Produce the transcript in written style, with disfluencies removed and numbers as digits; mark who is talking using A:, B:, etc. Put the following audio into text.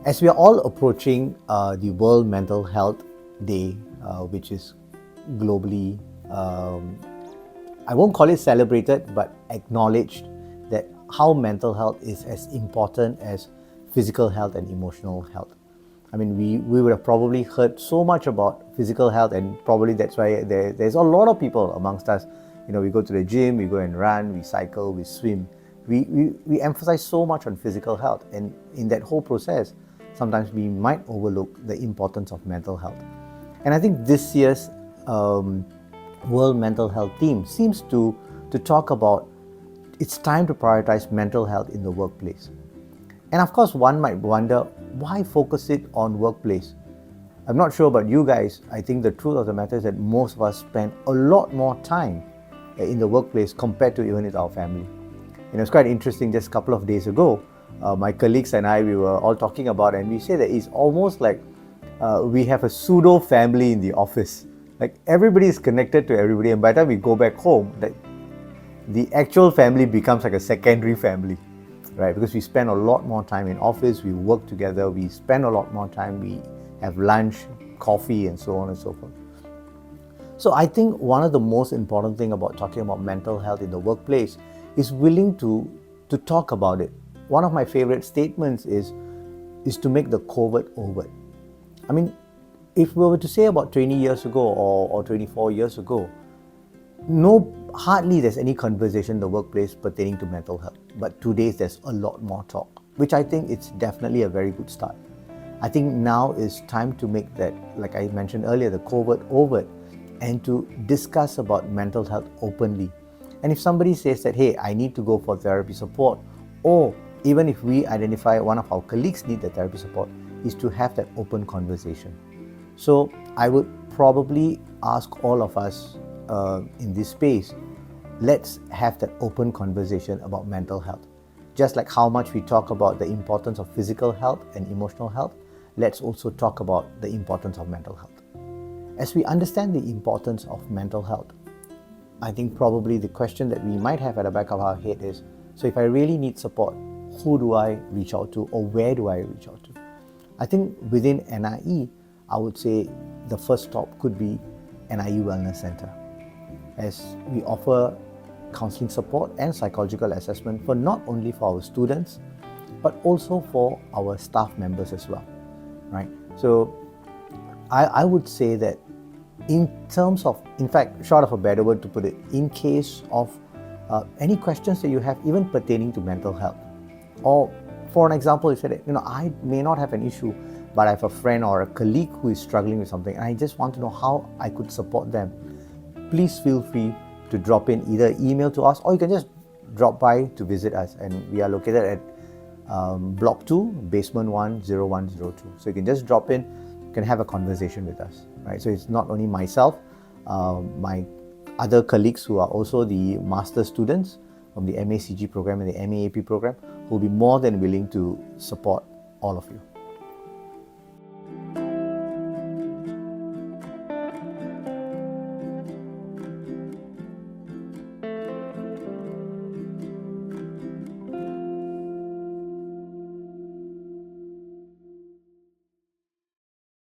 A: As we are all approaching the World Mental Health Day, which is globally, I won't call it celebrated, but acknowledged that how mental health is as important as physical health and emotional health. I mean, we would have probably heard so much about physical health, and probably that's why there's a lot of people amongst us. You know, we go to the gym, we go and run, we cycle, we swim. We emphasize so much on physical health, and in that whole process, sometimes we might overlook the importance of mental health. And I think this year's World Mental Health theme seems to talk about it's time to prioritize mental health in the workplace. And of course, one might wonder, why focus it on workplace? I'm not sure about you guys. I think the truth of the matter is that most of us spend a lot more time in the workplace compared to even with our family. You know, it's quite interesting. Just a couple of days ago, my colleagues and I, we were all talking about, and we say that it's almost like we have a pseudo family in the office. Like everybody is connected to everybody, and by the time we go back home, that the actual family becomes like a secondary family, right? Because we spend a lot more time in office, we work together, we spend a lot more time, we have lunch, coffee, and so on and so forth. So I think one of the most important thing about talking about mental health in the workplace is willing to talk about it. One of my favorite statements is to make the covert overt. I mean, if we were to say about 20 years ago or 24 years ago, hardly there's any conversation in the workplace pertaining to mental health. But today there's a lot more talk, which I think it's definitely a very good start. I think now is time to make that, like I mentioned earlier, the covert overt, and to discuss about mental health openly. And if somebody says that, hey, I need to go for therapy support, or even if we identify one of our colleagues need the therapy support, is to have that open conversation. So I would probably ask all of us in this space, let's have that open conversation about mental health. Just like how much we talk about the importance of physical health and emotional health, let's also talk about the importance of mental health. As we understand the importance of mental health, I think probably the question that we might have at the back of our head is, so if I really need support, who do I reach out to, or where do I reach out to? I think within NIE, I would say the first stop could be NIE Wellness Centre, as we offer counselling support and psychological assessment for not only for our students, but also for our staff members as well, right? So I would say that in terms of, in fact, short of a better word to put it, in case of any questions that you have, even pertaining to mental health, or for an example, you said, I may not have an issue, but I have a friend or a colleague who is struggling with something, and I just want to know how I could support them. Please feel free to drop in, either email to us, or you can just drop by to visit us. And we are located at Block 2, Basement 1, 0102. So you can just drop in, you can have a conversation with us, right? So it's not only myself, my other colleagues who are also the master students from the MACG program and the MAAP program, who will be more than willing to support all of you.